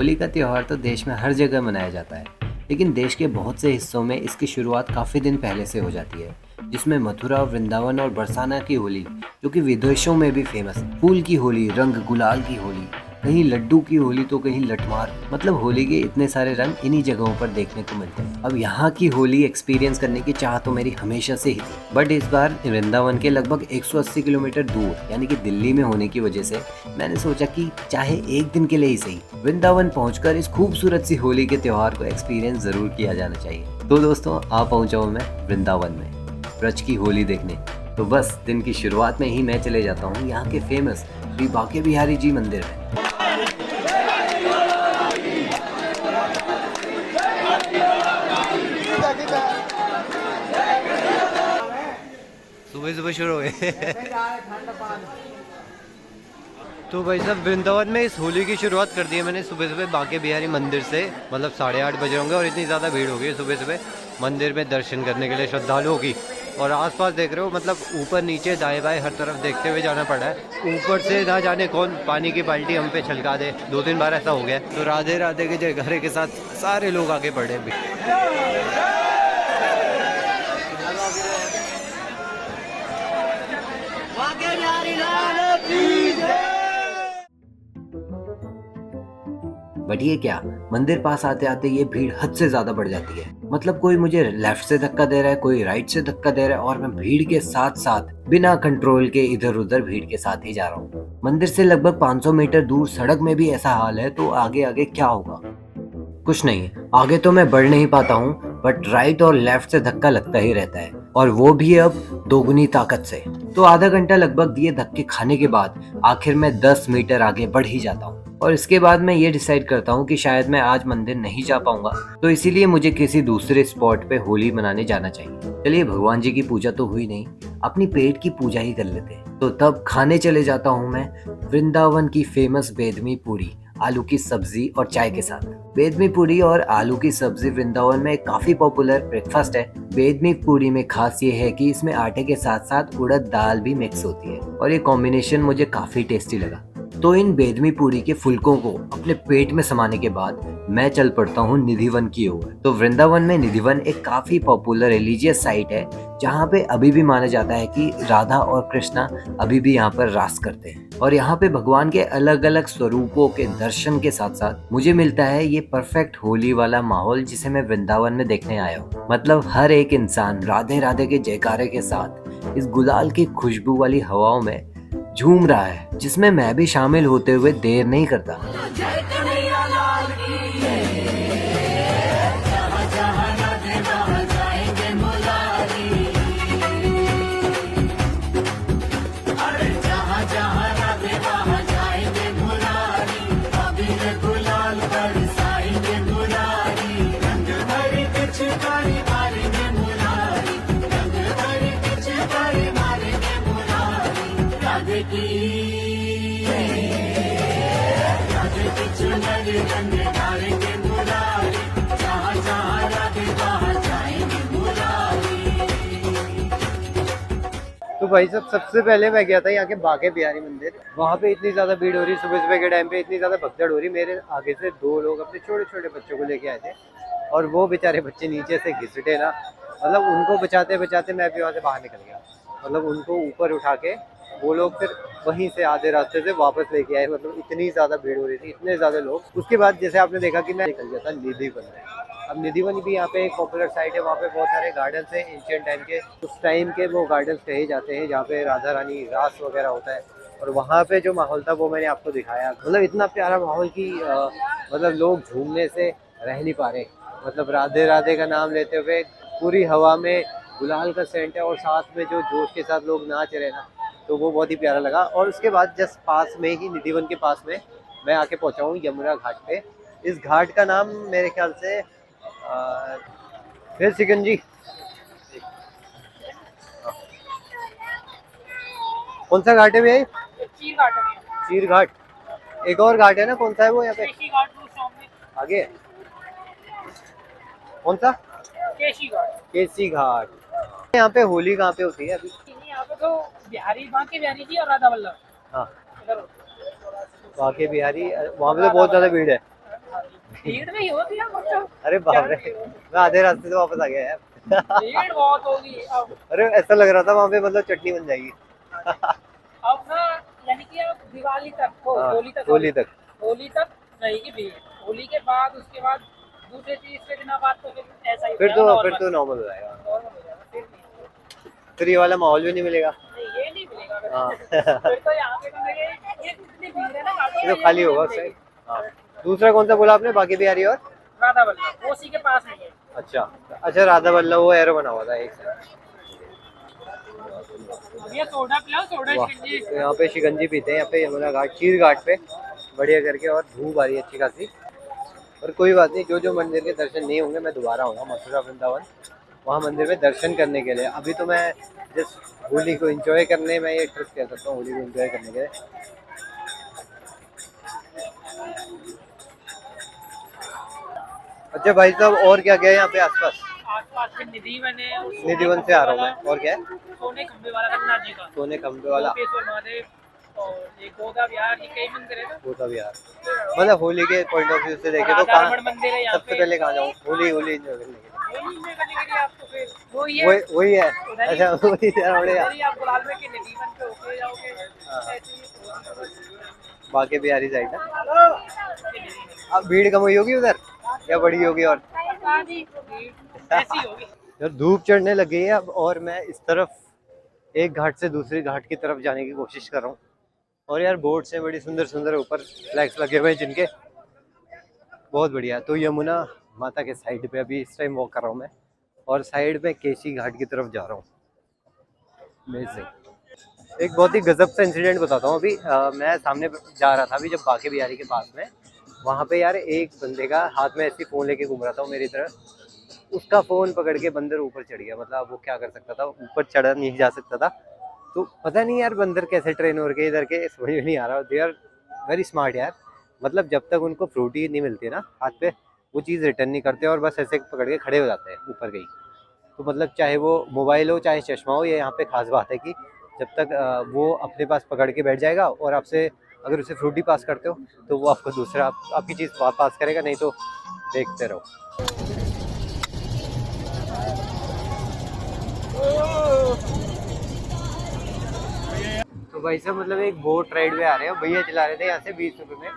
होली का त्यौहार तो देश में हर जगह मनाया जाता है, लेकिन देश के बहुत से हिस्सों में इसकी शुरुआत काफ़ी दिन पहले से हो जाती है, जिसमें मथुरा, वृंदावन और बरसाना की होली, जो कि विदेशों में भी फेमस है। फूल की होली, रंग गुलाल की होली, कहीं लड्डू की होली तो कहीं लठमार, मतलब होली के इतने सारे रंग इन्हीं जगहों पर देखने को मिलते हैं। अब यहाँ की होली एक्सपीरियंस करने की चाह तो मेरी हमेशा से ही थी, बट इस बार वृंदावन के लगभग 180 किलोमीटर दूर यानी कि दिल्ली में होने की वजह से मैंने सोचा कि चाहे एक दिन के लिए ही सही, वृंदावन पहुंचकर इस खूबसूरत सी होली के त्योहार को एक्सपीरियंस जरूर किया जाना चाहिए। तो दोस्तों, आ पहुंचा हूं मैं वृंदावन में ब्रज की होली देखने। तो बस दिन की शुरुआत में ही मैं चले जाता हूं यहाँ के फेमस श्री बांके बिहारी जी मंदिर में। सुबह सुबह शुरू हो गए। तो भाई साहब, वृंदावन में इस होली की शुरुआत कर दी है मैंने सुबह सुबह बांके बिहारी मंदिर से। मतलब 8:30 बजे होंगे और इतनी ज़्यादा भीड़ हो गई है सुबह सुबह मंदिर में दर्शन करने के लिए श्रद्धालुओं की। और आसपास देख रहे हो, मतलब ऊपर नीचे दाएं बाएं हर तरफ देखते हुए जाना पड़ा है। ऊपर से ना जाने कौन पानी की बाल्टी हम पे छलका दे, 2-3 बार ऐसा हो गया। तो राधे राधे के जयकारे के साथ सारे लोग आगे बढ़े भी। बट ये क्या, मंदिर पास आते आते ये भीड़ हद से ज्यादा बढ़ जाती है। मतलब कोई मुझे लेफ्ट से धक्का दे रहा है, कोई राइट से धक्का दे रहा है, और मैं भीड़ के साथ साथ बिना कंट्रोल के इधर उधर भीड़ के साथ ही जा रहा हूँ। मंदिर से लगभग 500 मीटर दूर सड़क में भी ऐसा हाल है, तो आगे आगे क्या होगा? कुछ नहीं, आगे तो मैं बढ़ नहीं पाता हूँ, बट राइट और लेफ्ट से धक्का लगता ही रहता है, और वो भी अब दोगुनी ताकत से। तो आधा घंटा लगभग ये धक्के खाने के बाद आखिर में 10 मीटर आगे बढ़ ही जाता हूँ। और इसके बाद मैं ये डिसाइड करता हूँ कि शायद मैं आज मंदिर नहीं जा पाऊंगा, तो इसीलिए मुझे किसी दूसरे स्पॉट पे होली मनाने जाना चाहिए। चलिए, भगवान जी की पूजा तो हुई नहीं, अपनी पेट की पूजा ही कर लेते हैं। तो तब खाने चले जाता हूँ मैं वृंदावन की फेमस बेदमी पूरी, आलू की सब्जी और चाय के साथ। बेदमी पूरी और आलू की सब्जी वृंदावन में काफी पॉपुलर ब्रेकफास्ट है। बेदमी पूरी में खास ये है कि इसमें आटे के साथ साथ उड़द दाल भी मिक्स होती है, और ये कॉम्बिनेशन मुझे काफी टेस्टी लगा। तो इन बेदमी पूरी के फुलकों को अपने पेट में समाने के बाद मैं चल पड़ता हूँ निधिवन की ओर। तो वृंदावन में निधिवन एक काफी पॉपुलर रिलीजियस साइट है, जहाँ पे अभी भी माना जाता है कि राधा और कृष्णा अभी भी यहाँ पर रास करते हैं। और यहाँ पे भगवान के अलग अलग स्वरूपों के दर्शन के साथ साथ मुझे मिलता है ये परफेक्ट होली वाला माहौल, जिसे मैं वृंदावन में देखने आया हूँ। मतलब हर एक इंसान राधे राधे के जयकारे के साथ इस गुलाल की खुशबू वाली हवाओं में झूम रहा है, जिसमें मैं भी शामिल होते हुए देर नहीं करता। तो भाई साहब, सबसे पहले मैं गया था यहाँ के बांके बिहारी मंदिर। वहाँ पे इतनी ज्यादा भीड़ हो रही, सुबह सुबह के टाइम पे इतनी ज्यादा भगदड़ हो रही। मेरे आगे से 2 लोग अपने छोटे छोटे बच्चों को लेके आए थे, और वो बेचारे बच्चे नीचे से घिसटे ना, मतलब उनको बचाते बचाते मैं भी वहाँ से बाहर निकल गया। मतलब उनको ऊपर उठा के वो लोग फिर वहीं से आधे रास्ते से वापस लेके आए। मतलब इतनी ज्यादा भीड़ हो रही थी, इतने ज्यादा लोग। उसके बाद जैसे आपने देखा कि मैं निकल गया था निधिवन में। अब निधिवन भी यहाँ पे एक पॉपुलर साइट है, वहाँ पे बहुत सारे गार्डन्स हैं एंशिएंट टाइम के। उस टाइम के वो गार्डन्स कहे जाते हैं जहाँ पे राधा रानी रास वगैरह होता है। और वहाँ पे जो माहौल था वो मैंने आपको दिखाया। मतलब इतना प्यारा माहौल कि मतलब लोग झूमने से रह नहीं पा रहे। मतलब राधे राधे का नाम लेते हुए पूरी हवा में गुलाल का सेंट है, और साथ में जो जोश के साथ लोग नाच रहे ना, तो वो बहुत ही प्यारा लगा। और उसके बाद जस्ट पास में ही, निधिवन के पास में मैं आके पहुँचा हूँ यमुना घाट पे। इस घाट का नाम मेरे ख्याल से फिर सिकंजी, कौन सा घाट है भैया? चीर घाट है। चीर घाट। एक और घाट है ना, कौन सा है वो यहाँ पे? आगे कौन सा? केसी घाट। केसी घाट। यहाँ पे होली कहाँ पे होती है अभी? यहाँ पे तो बिहारी, बांके बिहारी जी और राधा वल्लभ। हाँ, बांके बिहारी, वहाँ पे तो बहुत ज्यादा भीड़ है। भीड़ में ही होती है मतलब। अरे बाप रे, मैं आधे रास्ते से वापस आ गया यार। भीड़ बहुत होगी अब। अरे ऐसा लग रहा था वहाँ पे मतलब चटनी बन जाएगी। अब ना, यानी कि अब दिवाली तक हो, हाँ, होली तक होली तक। होली तक रहेगी भीड़। होली के बाद उसके बाद दूसरे तीसरे दिन बाद तो फिर ऐसा ही फिर हो जाएगा, तो नॉर्मल हो जाएगा। नॉर्मल हो जाएगा। फिर नहीं, फिर ये वाला माहौल भी नहीं मिलेगा। नहीं ये नहीं मिलेगा फिर। हाँ। फिर तो यहाँ पे तो ये इतनी भीड़ है ना गाड़ियों ये में, तो खाली ये होगा नहीं उससे। मिलेगी। हाँ। दूसरा कौन सा बोला आपने, बाकी बिहारी और? राधा वल्लभ वो उसी के पास नहीं है। अच्छा अच्छा, राधा वल्लभ वो एरो बना हुआ था एक साइड। अब ये सोडा पिलाओ, सोडा वाह, शिकंजी। तो यहाँ पे शिकंजी पीते हैं यहाँ पे यमुना घाट, चीर घाट पे बढ़िया करके, और धूप आ रही है अच्छी खासी। और कोई बात नहीं, जो जो मंदिर के दर्शन नहीं होंगे मैं दोबारा आऊँगा मथुरा वृंदावन, वहाँ मंदिर में दर्शन करने के लिए। अभी तो मैं जस्ट होली को एंजॉय करने में ये ट्रिप कह सकता हूँ, होली को एंजॉय करने के लिए। अच्छा भाई साहब, और क्या क्या है यहाँ पे आसपास? आसपास में निधि वन है, और निधि वन से आ रहा हूँ मैं। और क्या है? सोने खंबे वाला रघुनाथ जी का, सोने खंबे वाला, गोपेश्वर महादेव, और ये गोदा विहार, ये कई मंदिर है ना। वो तभी यार, मतलब होली के पॉइंट ऑफ व्यू से देखे तो राधा कहाँ रमण मंदिर है यहाँ सबसे पे। पहले कहाँ जाऊँ होली होली एंजॉय करने के लिए? होली में करने के लिए आपको फिर वही है, वही है। उधर ही- अच्छा वही है, बढ़िया। उधर ही आप गुलाल में के निधि वन पे होके जाओगे। ऐसे ही बाकी बिहारी साइड है। अब भीड़ कम हुई होगी उधर या बड़ी होगी? और ऐसी होगी। यार धूप चढ़ने लग गई है अब, और मैं इस तरफ एक घाट से दूसरी घाट की तरफ जाने की कोशिश कर रहा हूँ। और यार बोर्ड से बड़ी सुंदर सुंदर ऊपर फ्लैग्स लगे हुए हैं जिनके, बहुत बढ़िया। तो यमुना माता के साइड पे अभी इस टाइम वॉक कर रहा हूँ मैं, और साइड में केसी घाट की तरफ जा रहा हूँ। एक बहुत ही गजब सा इंसिडेंट बताता हूँ। अभी मैं सामने जा रहा था अभी, जब बाके बिहारी के पास में, वहाँ पे यार एक बंदे का हाथ में ऐसी फ़ोन लेके घूम रहा था मेरी तरफ, उसका फ़ोन पकड़ के बंदर ऊपर चढ़ गया। मतलब वो क्या कर सकता था, ऊपर चढ़ा नहीं जा सकता था। तो पता नहीं यार बंदर कैसे ट्रेन हो गए इधर के, समझ में नहीं आ रहा। दे आर वेरी स्मार्ट यार, मतलब जब तक उनको फ्रूटी नहीं मिलती ना हाथ पे, वो चीज़ रिटर्न नहीं करते और बस ऐसे पकड़ के खड़े हो जाते हैं ऊपर गई। तो मतलब चाहे वो मोबाइल हो चाहे चश्मा हो, ये यहाँ पे खास बात है कि जब तक वो अपने पास पकड़ के बैठ जाएगा, और आपसे अगर उसे फ्रूटी पास करते हो तो वो आपको दूसरा आपकी चीज़ पास करेगा, नहीं तो देखते रहो। तो भाई साहब मतलब एक बोट राइड में आ रहे हो, भैया चला रहे थे, यहाँ से 20 रुपये में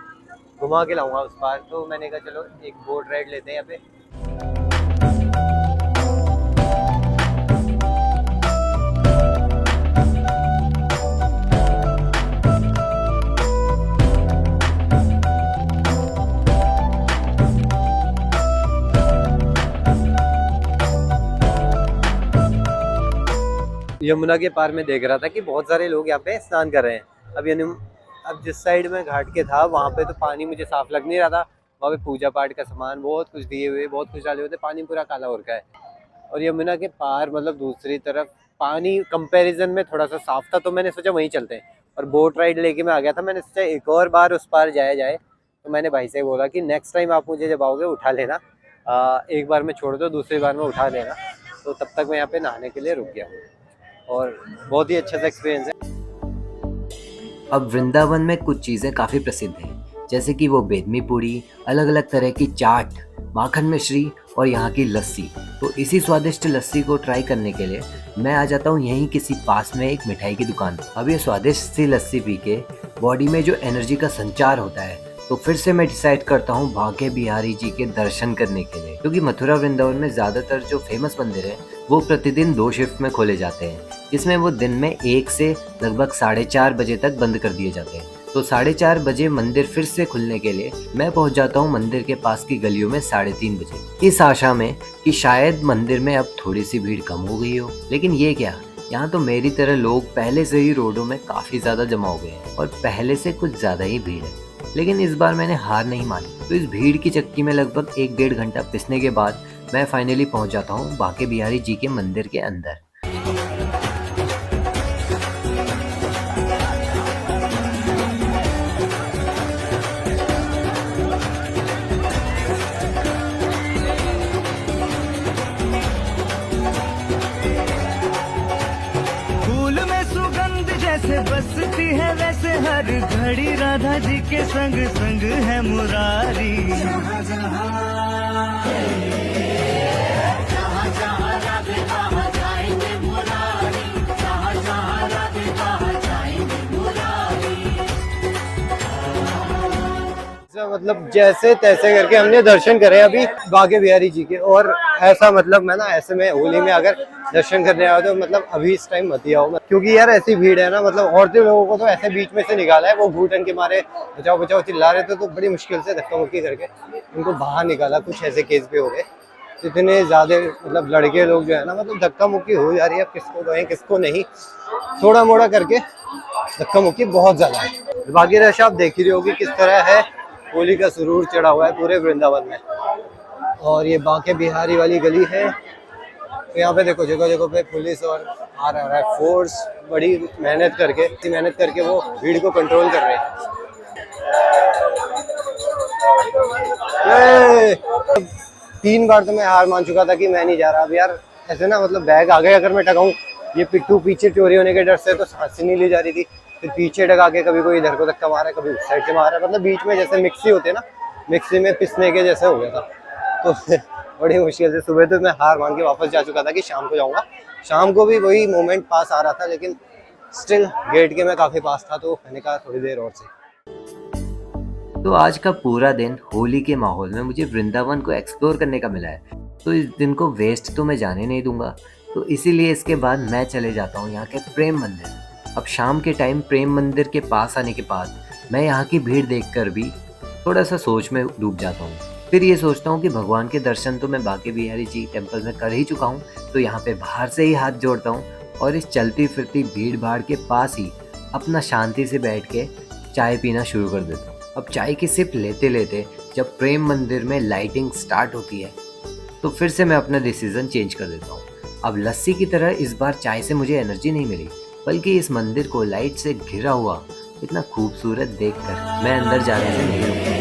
घुमा के लाऊंगा उस पार। तो मैंने कहा चलो एक बोट राइड लेते हैं यहाँ पे। यमुना के पार में देख रहा था कि बहुत सारे लोग यहाँ पे स्नान कर रहे हैं। अब जिस साइड में घाट के था वहाँ पे तो पानी मुझे साफ लग नहीं रहा था। वहाँ पे पूजा पाठ का सामान बहुत कुछ दिए हुए, बहुत कुछ डाले हुए थे, पानी पूरा काला हो रखा है। और यमुना के पार मतलब दूसरी तरफ पानी कंपैरिजन में थोड़ा सा साफ था, तो मैंने सोचा वहीं चलते हैं। और बोट राइड लेके मैं आ गया था, मैंने सोचा एक और बार उस पार जाया जाए। तो मैंने भाई से बोला कि नेक्स्ट टाइम आप मुझे जब आओगे उठा लेना, एक बार मैं छोड़ दो, दूसरी बार में उठा लेना। तो तब तक मैं यहाँ पे नहाने के लिए रुक गया, और बहुत ही अच्छा सा एक्सपीरियंस है। अब वृंदावन में कुछ चीज़ें काफ़ी प्रसिद्ध हैं, जैसे कि वो बेदमी पूड़ी, अलग अलग तरह की चाट, माखन मिश्री और यहाँ की लस्सी। तो इसी स्वादिष्ट लस्सी को ट्राई करने के लिए मैं आ जाता हूँ यहीं किसी पास में एक मिठाई की दुकान पर। अब ये स्वादिष्ट सी लस्सी पी के बॉडी में जो एनर्जी का संचार होता है, तो फिर से मैं डिसाइड करता हूँ बाके बिहारी जी के दर्शन करने के लिए, क्योंकि मथुरा वृंदावन में ज़्यादातर जो फेमस मंदिर है वो प्रतिदिन 2 शिफ्ट में खोले जाते हैं, जिसमें वो दिन में 1 से लगभग 4:30 बजे तक बंद कर दिए जाते हैं। तो 4:30 बजे मंदिर फिर से खुलने के लिए मैं पहुंच जाता हूं मंदिर के पास की गलियों में 3:30 बजे, इस आशा में कि शायद मंदिर में अब थोड़ी सी भीड़ कम हो गई हो। लेकिन ये क्या, यहाँ तो मेरी तरह लोग पहले से ही रोडों में काफ़ी ज़्यादा जमा हो गए हैं और पहले से कुछ ज़्यादा ही भीड़ है। लेकिन इस बार मैंने हार नहीं मानी। तो इस भीड़ की चक्की में लगभग 1-1.5 घंटा पिसने के बाद मैं फाइनली पहुंच जाता हूँ बाके बिहारी जी के मंदिर के अंदर। फूल में सुगंध जैसे बसती है, वैसे हर घड़ी राधा जी के संग संग है मुरारी। मतलब जैसे तैसे करके हमने दर्शन करे अभी बांके बिहारी जी के। और ऐसा मतलब मैं ना ऐसे में होली में अगर दर्शन करने आए तो मतलब अभी इस टाइम मत ही आओ, क्योंकि यार ऐसी भीड़ है ना, मतलब औरतें लोगों को तो ऐसे बीच में से निकाला है, वो घूटन के मारे बचाओ बचाओ चिल्ला रहे थे, तो बड़ी मुश्किल से धक्का मुक्की करके उनको बाहर निकाला। कुछ ऐसे केस भी हो गए, इतने ज्यादा मतलब लड़के लोग जो है ना, मतलब धक्का मुक्की हो जा रही है, किसको कहें किसको नहीं, थोड़ा मोड़ा करके धक्का मुक्की बहुत ज्यादा है। बाकी रश आप देख ही रही होगी किस तरह है, होली का सुरूर चढ़ा हुआ है पूरे वृंदावन में। और ये बांके बिहारी वाली गली है, तो यहाँ पे देखो जगह जगह पे पुलिस और आ रहा है फोर्स, बड़ी मेहनत करके वो भीड़ को कंट्रोल कर रहे हैं। 3 बार तो मैं हार मान चुका था कि मैं नहीं जा रहा। अब यार ऐसे ना मतलब बैग आगे अगर मैं टकाऊं, ये पिट्ठू पीछे चोरी होने के डर से तो सांस नहीं ली जा रही थी, फिर पीछे टका के कभी कोई इधर को धक्का मारा, कभी उस साइड से मारा, मतलब बीच में जैसे मिक्सी होते ना, मिक्सी में पिसने के जैसे हो गया था। तो बड़ी मुश्किल से सुबह तो मैं हार मान के वापस जा चुका था कि शाम को जाऊंगा। शाम को भी वही मोमेंट पास आ रहा था, लेकिन स्टिल गेट के मैं काफी पास था, तो मैंने कहा थोड़ी देर और से। तो आज का पूरा दिन होली के माहौल में मुझे वृंदावन को एक्सप्लोर करने का मिला है, तो इस दिन को वेस्ट तो मैं जाने नहीं दूंगा। तो इसीलिए इसके बाद मैं चले जाता हूँ यहाँ के प्रेम मंदिर। अब शाम के टाइम प्रेम मंदिर के पास आने के बाद मैं यहाँ की भीड़ देखकर भी थोड़ा सा सोच में डूब जाता हूँ। फिर ये सोचता हूँ कि भगवान के दर्शन तो मैं बांके बिहारी जी टेम्पल में कर ही चुका हूँ, तो यहाँ पे बाहर से ही हाथ जोड़ता हूँ और इस चलती फिरती भीड़ भाड़ के पास ही अपना शांति से बैठ के चाय पीना शुरू कर देता हूँ। अब चाय की सिप लेते लेते जब प्रेम मंदिर में लाइटिंग स्टार्ट होती है तो फिर से मैं अपना डिसीजन चेंज कर देता हूँ। अब लस्सी की तरह इस बार चाय से मुझे एनर्जी नहीं मिली, बल्कि इस मंदिर को लाइट से घिरा हुआ इतना खूबसूरत देखकर मैं अंदर जाने से नहीं रुका।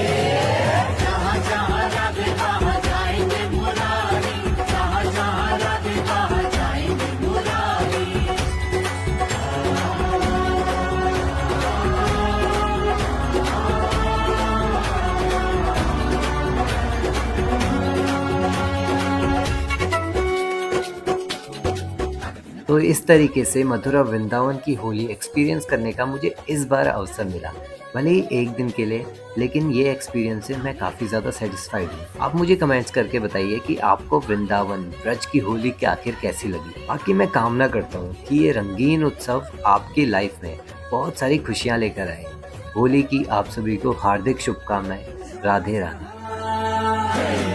तो इस तरीके से मथुरा वृंदावन की होली एक्सपीरियंस करने का मुझे इस बार अवसर मिला, भले ही एक दिन के लिए, लेकिन ये एक्सपीरियंस से मैं काफ़ी ज़्यादा सेटिस्फाइड हूँ। आप मुझे कमेंट्स करके बताइए कि आपको वृंदावन ब्रज की होली के आखिर कैसी लगी। बाकी मैं कामना करता हूँ कि ये रंगीन उत्सव आपकी लाइफ में बहुत सारी खुशियाँ लेकर आए। होली की आप सभी को हार्दिक शुभकामनाएं। राधे राधे।